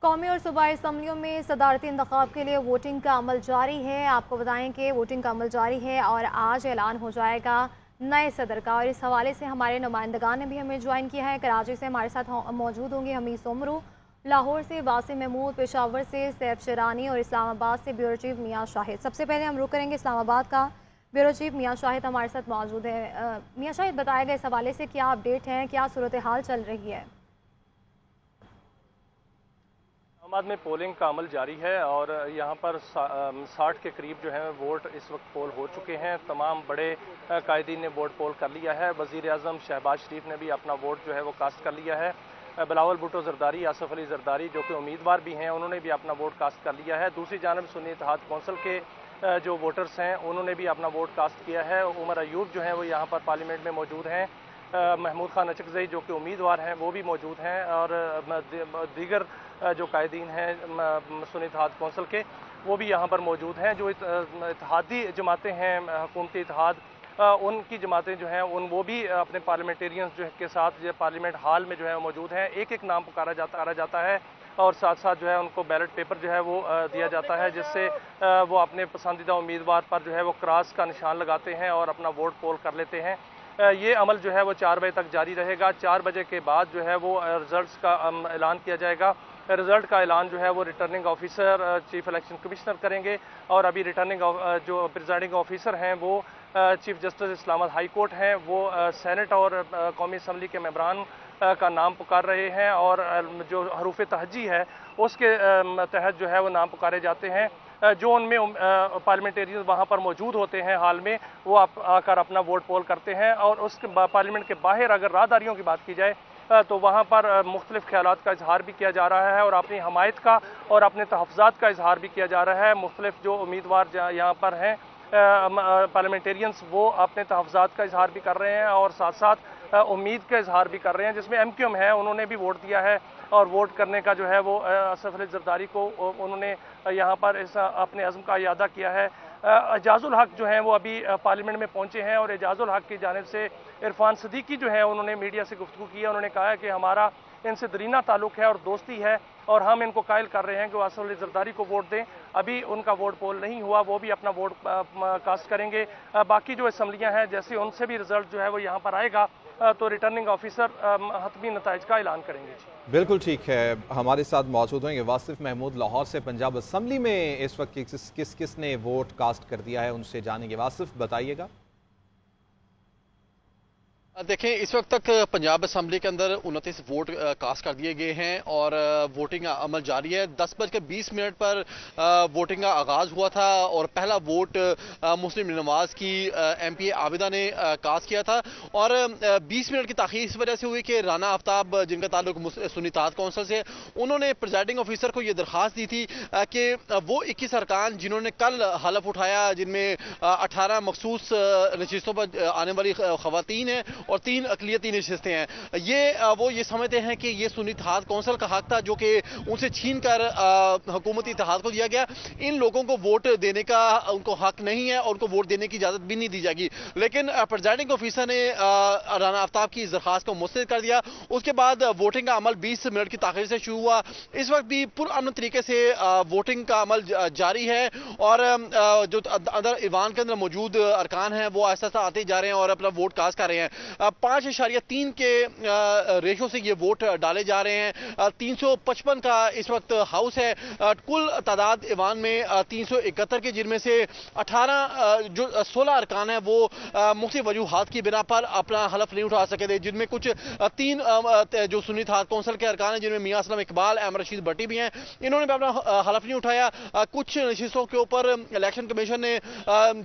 कौमी और सूबाई असम्बलियों में सदारती इंतखाब के लिए वोटिंग का अमल जारी है। आपको बताएं कि वोटिंग का अमल जारी है और आज ऐलान हो जाएगा नए सदर का। और इस हवाले से हमारे नुमाइंदगान ने भी हमें ज्वाइन किया है। कराची से हमारे साथ मौजूद होंगे हमीद सोमरू, लाहौर से वासिम महमूद, पेशावर से सैफ शरानी और इस्लामाबाद से ब्यूरो चीफ मियाँ शाहिद। सबसे पहले हम रुक करेंगे इस्लामाबाद का। ब्यूरो चीफ मियाँ शाहिद हमारे साथ मौजूद है। मियाँ शाहिद, बताएगा इस हवाले से क्या अपडेट है, क्या सूरत हाल चल रही है? इस्लामाबाद में पोलिंग का अमल जारी है और यहाँ पर 60 के करीब जो है वोट इस वक्त पोल हो चुके हैं। तमाम बड़े कायदीन ने वोट पोल कर लिया है। वज़ीर आज़म शहबाज शरीफ ने भी अपना वोट जो है वो कास्ट कर लिया है। बिलावल भुट्टो जरदारी, आसफ अली जरदारी जो कि उम्मीदवार भी हैं, उन्होंने भी अपना वोट कास्ट कर लिया है। दूसरी जानब सुन्नी इत्तेहाद कौंसिल के जो वोटर्स हैं उन्होंने भी अपना वोट कास्ट किया है। उमर अयूब जो हैं वो यहाँ पर पार्लियामेंट में मौजूद हैं। महमूद खान अचकज़ई जो कि उम्मीदवार हैं वो भी मौजूद हैं और दीगर जो कायदीन हैं सुन्नी इत्तेहाद कौंसिल के वो भी यहाँ पर मौजूद हैं। जो इत्तेहादी जमातें हैं, हुकूमती इत्तेहाद, उनकी जमातें जो हैं वो भी अपने पार्लियामेंटेरियंस जो के साथ पार्लियामेंट हॉल में जो है मौजूद हैं। एक एक नाम पुकारा जाता है और साथ साथ जो है उनको बैलेट पेपर जो है वो दिया जाता है, जिससे वो अपने पसंदीदा उम्मीदवार पर जो है वो क्रॉस का निशान लगाते हैं और अपना वोट पोल कर लेते हैं। ये अमल जो है वो 4 बजे तक जारी रहेगा। 4 बजे के बाद जो है वो रिजल्ट्स का ऐलान किया जाएगा। रिजल्ट का ऐलान जो है वो returning officer chief election commissioner करेंगे और अभी रिटर्निंग जो प्रिजाइडिंग ऑफिसर हैं वो chief justice Islamabad high court हैं, वो सेनेट और कौमी असम्बली के मेंबरान का नाम पुकार रहे हैं और जो हरूफ तहजी है उसके तहत जो है वो नाम पुकारे जाते हैं। जो उनमें पार्लियामेंटेरियन वहाँ पर मौजूद होते हैं हाल में, वो आकर अपना वोट पोल करते हैं। और उस पार्लियामेंट के बाहर अगर राहदारियों की बात की जाए तो वहाँ पर मुख्तलिफ ख्यालात का इजहार भी किया जा रहा है और अपनी हमायत का और अपने तहफ़्ज़ात का इजहार भी किया जा रहा है। मुख्तलिफ जो उम्मीदवार यहाँ पर हैं पार्लियामेंटेरियंस, वो अपने तहफ़्ज़ात का इजहार भी कर रहे हैं और साथ साथ उम्मीद का इजहार भी कर रहे हैं। जिसमें MQM है, उन्होंने भी वोट दिया है और वोट करने का जो है वो आसफ अली जरदारी को उन्होंने यहाँ पर इस अपने अज़्म का इयादा किया है। एजाजुल हक जो हैं वो अभी पार्लियामेंट में पहुँचे हैं और एजाजुल हक की जानिब से इरफान सदीकी जो है उन्होंने मीडिया से गुफ्तगू की है। उन्होंने कहा है कि हमारा इनसे दरीना ताल्लुक़ है और दोस्ती है और हम इनको कायल कर रहे हैं कि वो आसफ अली जरदारी को वोट दें। अभी उनका वोट पोल नहीं हुआ, वो भी अपना वोट कास्ट करेंगे। बाकी जो असम्बलियाँ हैं जैसे उनसे भी रिजल्ट जो है वो यहाँ पर आएगा तो रिटर्निंग ऑफिसर हतमी नताइज का ऐलान करेंगे। बिल्कुल ठीक है। हमारे साथ मौजूद होंगे वासिफ महमूद लाहौर से। पंजाब असम्बली में इस वक्त किस ने वोट कास्ट कर दिया है उनसे जानेंगे। वासिफ, बताइएगा। देखें, इस वक्त तक पंजाब असम्बली के अंदर 29 वोट कास्ट कर दिए गए हैं और वोटिंग का अमल जारी है। 10:20 पर वोटिंग का आगाज हुआ था और पहला वोट मुस्लिम नवाज की MPA आबिदा ने कास्ट किया था और 20 मिनट की ताखीर इस वजह से हुई कि राना आफ्ताब, जिनका ताल्लुक सुन्नी इत्तेहाद कौंसिल से, उन्होंने प्रिजाइडिंग ऑफिसर को यह दरख्वास्त दी थी कि वो 21 अरकान जिन्होंने कल हलफ उठाया, जिनमें 18 मखसूस नशिस्तों पर आने वाली खवातीन हैं और 3 अक़लियती नशिस्तें हैं, ये समझते हैं कि ये सुन्नी इत्तेहाद कौंसिल का हक था जो कि उनसे छीन कर हुकूमती इत्तेहाद को दिया गया। इन लोगों को वोट देने का उनको हक नहीं है और उनको वोट देने की इजाज़त भी नहीं दी जाएगी। लेकिन प्रिजाइडिंग ऑफिसर ने राना आफ्ताब की इस दरख्वास्त को मुस्तरद कर दिया। उसके बाद वोटिंग का अमल 20 मिनट की ताख़ीर से शुरू हुआ। इस वक्त भी पुरअमन तरीके से वोटिंग का अमल जारी है और जो अंदर ईवान के अंदर मौजूद अरकान हैं वो आहिस्ता आहिस्ता आते जा रहे हैं और अपना वोट कास्ट कर रहे हैं। 5.3 के रेशो से ये वोट डाले जा रहे हैं। 355 का इस वक्त हाउस है। कुल तादाद ईवान में 371 के, जिनमें से 16 अरकान हैं वो मुख्तलिफ वजूहात की बिना पर अपना हलफ नहीं उठा सके थे, जिनमें कुछ 3 जो सुन्नी इत्तेहाद कौंसिल के अरकान हैं, जिनमें मियां असलम इकबाल, अहमद रशीद भट्टी भी हैं, इन्होंने भी अपना हलफ नहीं उठाया। कुछ नशिस्तों के ऊपर इलेक्शन कमीशन ने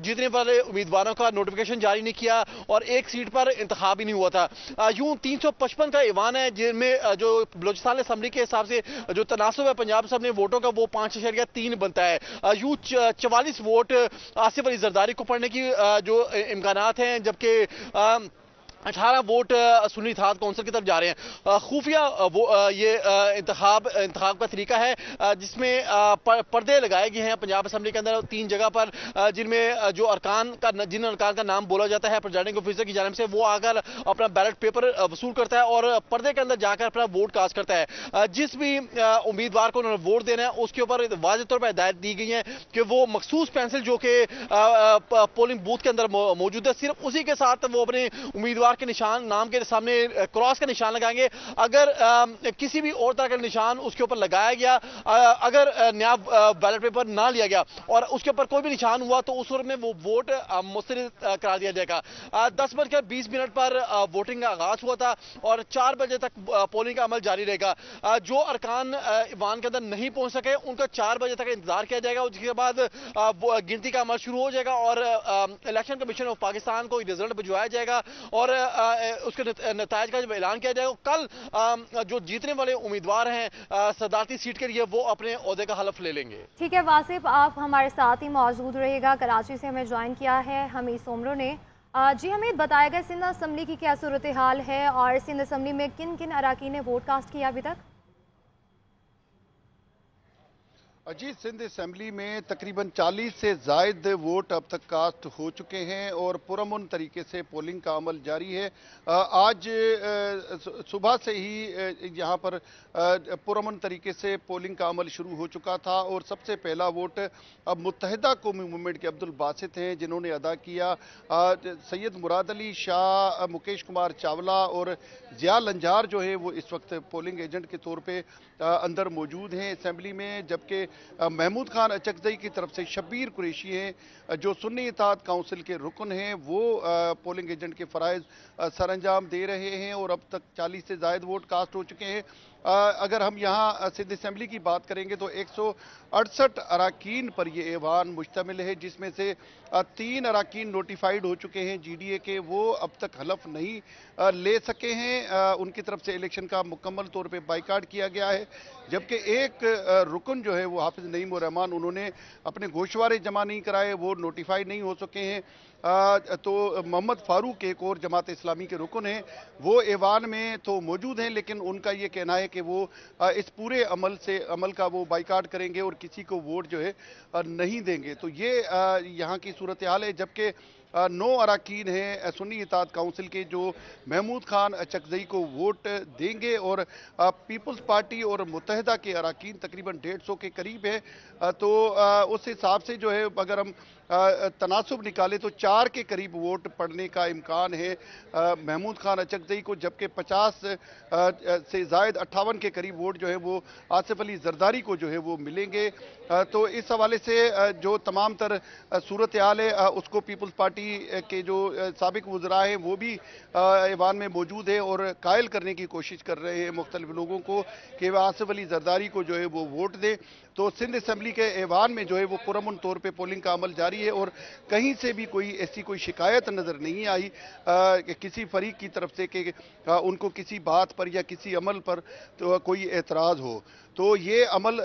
जीतने वाले उम्मीदवारों का नोटिफिकेशन जारी नहीं किया और एक सीट पर इंतखाब भी नहीं हुआ था। यूं 355 का ईवान है, जिनमें जो बलोचिस्तान असेंबली के हिसाब से जो तनासुब है पंजाब सब ने वोटों का वो 5.3 बनता है। यूं 44 वोट आसिफ अली जरदारी को पढ़ने की जो इम्कानात हैं, जबकि 18 वोट सुन्नी इत्तेहाद कौंसिल की तरफ जा रहे हैं। खुफिया ये इंतखाब का तरीका है जिसमें पर्दे लगाए गए हैं पंजाब असम्बली के अंदर 3 जगह पर, जिनमें जिन अरकान का नाम बोला जाता है प्रिजाइडिंग ऑफिसर की जानिब से, वो आकर अपना बैलेट पेपर वसूल करता है और पर्दे के अंदर जाकर अपना वोट कास्ट करता है। जिस भी उम्मीदवार को उन्होंने वोट देना है उसके ऊपर वाज़ेह तौर पर हिदायत दी गई है कि वो मखसूस पेंसिल जो कि पोलिंग बूथ के अंदर मौजूद है, सिर्फ उसी के साथ वो अपने उम्मीदवार के निशान, नाम के सामने क्रॉस का निशान लगाएंगे। अगर किसी भी और तरह का निशान उसके ऊपर लगाया गया, अगर नया बैलेट पेपर ना लिया गया और उसके ऊपर कोई भी निशान हुआ, तो उस सूरत में वो वोट मुस्तरद करार दिया जाएगा। 10:20 पर वोटिंग का आगाज हुआ था और 4 बजे तक पोलिंग का अमल जारी रहेगा। जो अरकान ईवान के अंदर नहीं पहुंच सके उनका 4 बजे तक इंतजार किया जाएगा। उसके बाद गिनती का अमल शुरू हो जाएगा और इलेक्शन कमीशन ऑफ पाकिस्तान को रिजल्ट भिजवाया जाएगा और उसके नतायज का जब ऐलान किया जाएगा, कल जो जीतने वाले उम्मीदवार हैं सदारती सीट के लिए, वो अपने ओहदे का हलफ ले लेंगे। ठीक है वासिफ, आप हमारे साथ ही मौजूद रहेगा। कराची से हमें ज्वाइन किया है हमीद सोमरो ने। जी हमीद, बताएगा सिंध असम्बली की क्या सूरत हाल है और सिंध असम्बली में किन किन अराकीन ने वोट कास्ट किया अभी तक? जी, सिंध असम्बली में तकरीबन 40 से ज़ायद वोट अब तक कास्ट हो चुके हैं और पुरअमन तरीके से पोलिंग का अमल जारी है। आज सुबह से ही यहाँ पर पुरअमन तरीके से पोलिंग का अमल शुरू हो चुका था और सबसे पहला वोट अब मुत्तहिदा कौमी मूवमेंट के अब्दुल बासित हैं, जिन्होंने अदा किया। सैयद मुराद अली शाह, मुकेश कुमार चावला और ज़िया लंजार जो है वो इस वक्त पोलिंग एजेंट के तौर पे अंदर मौजूद हैं असम्बली में, जबकि महमूद खान अचकजई की तरफ से शब्बीर कुरैशी हैं जो सुन्नी इत्तेहाद काउंसिल के रुकन हैं, वो पोलिंग एजेंट के फ़राइज़ सरअंजाम दे रहे हैं और अब तक 40 से ज़ायद वोट कास्ट हो चुके हैं। अगर हम यहाँ सिंध असम्बली की बात करेंगे तो 168 अराकीन पर यह ऐवान मुश्तमिल है, जिसमें से 3 अराकीन नोटिफाइड हो चुके हैं GDA के, वो अब तक हलफ नहीं ले सके हैं। उनकी तरफ से इलेक्शन का मुकम्मल तौर पे बाइकाट किया गया है, जबकि एक रुकन जो है वो हाफिज नईम उर रहमान, उन्होंने अपने गोशवारे जमा नहीं कराए, वो नोटिफाइड नहीं हो सके हैं। तो मोहम्मद फारूक एक और जमात इस्लामी के रुकन हैं, वो ऐवान में तो मौजूद हैं, लेकिन उनका ये कहना है कि वो इस पूरे अमल का वो बाइकाट करेंगे और किसी को वोट जो है नहीं देंगे। तो ये यहाँ की सूरत हाल है। जबकि 9 अराकीन हैं सुन्नी इत्तेहाद काउंसिल के जो महमूद खान अचकजई को वोट देंगे और पीपल्स पार्टी और मुत्तहिदा के अराकीन तकरीबन 150 के करीब है। तो उस हिसाब से जो है अगर हम तनासुब निकाले तो 4 के करीब वोट पड़ने का इम्कान है महमूद खान अचकजई को, जबकि 50 से ज़ायद 58 के करीब वोट जो है वो आसिफ अली जरदारी को जो है वो मिलेंगे। तो इस हवाले से जो तमाम तर सूरत हाल है उसको पीपल्स पार्टी के जो साबिक वज़रा हैं वो भी ऐवान में मौजूद है और कायल करने की कोशिश कर रहे हैं मुख्तलिफ लोगों को कि वह आसिफ अली जरदारी को जो है वो वोट दें। तो सिंध असम्बली के ऐवान में जो है वो पुरअमन तौर पे पोलिंग का अमल जारी है और कहीं से भी ऐसी कोई शिकायत नज़र नहीं आई कि किसी फरीक की तरफ से कि उनको किसी बात पर या किसी अमल पर तो कोई एतराज़ हो। तो ये अमल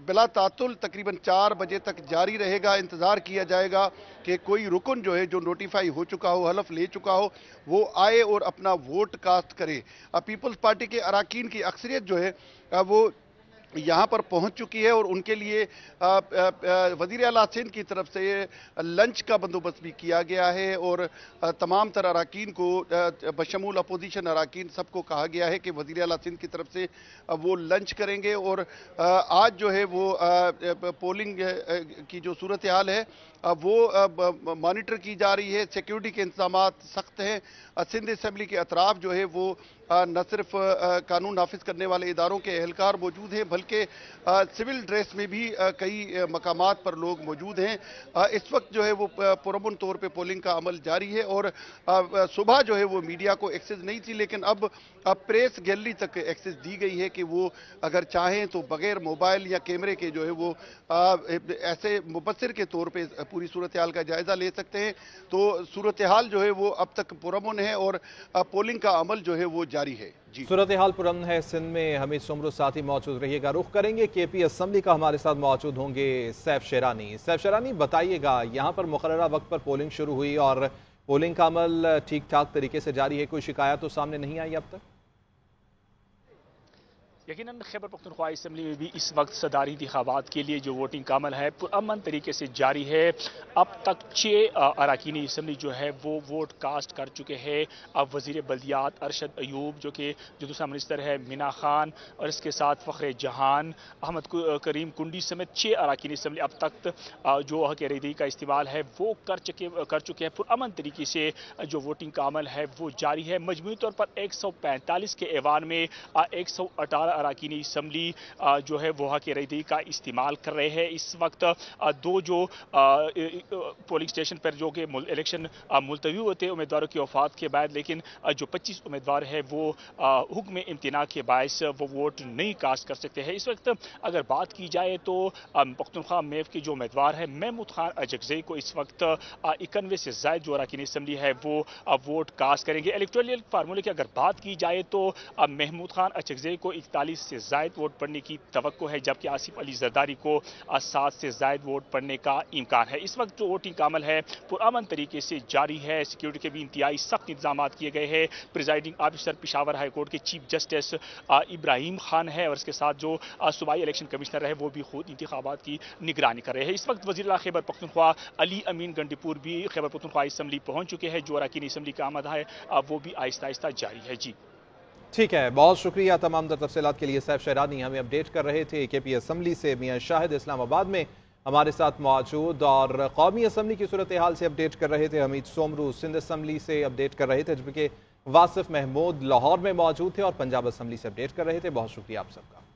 बिला तातुल तकरीबन 4 बजे तक जारी रहेगा। इंतज़ार किया जाएगा कि कोई रुकन जो है जो नोटिफाई हो चुका हो, हलफ ले चुका हो, वो आए और अपना वोट कास्ट करे। पीपल्स पार्टी के अराकीन की अक्सरियत जो है वो यहाँ पर पहुँच चुकी है और उनके लिए वज़ीर आला सिंध की तरफ से लंच का बंदोबस्त भी किया गया है और तमाम तर अराकीन को बशमूल अपोजिशन अराकीन सबको कहा गया है कि वज़ीर आला सिंध की तरफ से वो लंच करेंगे। और आज जो है वो पोलिंग की जो सूरत हाल है वो मॉनिटर की जा रही है। सिक्योरिटी के इंतजाम सख्त हैं। सिंध असम्बली के अतराफ जो है वो न सिर्फ कानून नाफिज करने वाले इदारों के एहलकार मौजूद हैं बल्कि सिविल ड्रेस में भी कई मकामात पर लोग मौजूद हैं। इस वक्त जो है वो पुरअमन तौर पे पोलिंग का अमल जारी है और सुबह जो है वो मीडिया को एक्सेस नहीं थी, लेकिन अब प्रेस गैलरी तक एक्सेस दी गई है कि वो अगर चाहें तो बगैर मोबाइल या कैमरे के जो है वो ऐसे मुबस्सिर के तौर पे पूरी सूरत हाल का जायजा ले सकते हैं। तो सूरत हाल जो है वो अब तक पुरअमन है और पोलिंग का अमल जो है वो जारी है। जी, सूरत हाल पुरअमन है सिंध में। हमीद सोमरो साथ ही मौजूद रहिएगा। रुख करेंगे KP असम्बली का, हमारे साथ मौजूद होंगे सैफ शेरानी। सैफ शेरानी, बताइएगा यहाँ पर मुकर्ररा वक्त पर पोलिंग शुरू हुई और पोलिंग का अमल ठीक ठाक तरीके से जारी है, कोई शिकायत तो सामने नहीं आई अब तक? यकीनन खैबर पख्तूनख्वा असम्बली में भी इस वक्त सदारी इंतखाबात के लिए जो वोटिंग का अमल है पुरअमन तरीके से जारी है। अब तक 6 अरकानी असम्बली जो है वो वोट कास्ट कर चुके हैं। अब वजीर बल्दियात अरशद अयूब जो दूसरा मिनिस्टर है मीना खान और इसके साथ फ़ख्र जहान अहमद करीम कुंडी समेत 6 अरकानी असम्बली अब तक जो हक रईदी का इस्तेमाल है वो कर चुके हैं। पुरअमन तरीके से जो वोटिंग का अमल है वो जारी है। मजमूई तौर पर 145 के ऐवान में 118 अरकानी असम्बली जो है वो हक रईदी का इस्तेमाल कर रहे हैं। इस वक्त 2 जो पोलिंग स्टेशन पर जो कि इलेक्शन मुलतवी होते हैं उम्मीदवारों की वफात के बाद, लेकिन जो 25 उम्मीदवार है वो हुक्म इम्तना के बायस वो वोट नहीं कास्ट कर सकते हैं। इस वक्त अगर बात की जाए तो पख्तूनख्वा मेव के जो उम्मीदवार है महमूद खान अजगज़ई को इस वक्त 91 से ज़ायद जो अरकानी असम्बली है वो वोट कास्ट करेंगे। इलेक्टोरल फार्मूले की अगर बात की जाए तो महमूद खान अजगज़ई को 41 से ज़ायद वोट पड़ने की तवक्को है, जबकि आसिफ अली जरदारी को 7 से ज़ायद वोट पड़ने का इम्कान है। इस वक्त जो वोटिंग का अमल है पुरअमन तरीके से जारी है। सिक्योरिटी के भी इंतहाई सख्त इंतजाम किए गए हैं। Presiding officer Peshawar high court के चीफ जस्टिस इब्राहिम खान है और इसके साथ जो सूबाई इलेक्शन कमिश्नर है वो भी खुद इंतखाबात की निगरानी कर रहे हैं। इस वक्त वज़ीर खैबर पख्तूनख्वा अली अमीन गंडीपुर भी खैबर पख्तूनख्वा असम्बली पहुंच चुके हैं। जो अरकानी असम्बली का आमद है वो भी आहिस्ता आहिस्ता जारी है। जी ठीक है, बहुत शुक्रिया तमाम तफसीलात के लिए। सैफ शहरानी हमें अपडेट कर रहे थे केपी असम्बली से। मियां शाहिद इस्लामाबाद में हमारे साथ मौजूद और कौमी असम्बली की सूरत हाल से अपडेट कर रहे थे। हमीद सोमरू सिंध असम्बली से अपडेट कर रहे थे, जबकि वासिफ महमूद लाहौर में मौजूद थे और पंजाब असम्बली से अपडेट कर रहे थे। बहुत शुक्रिया आप सबका।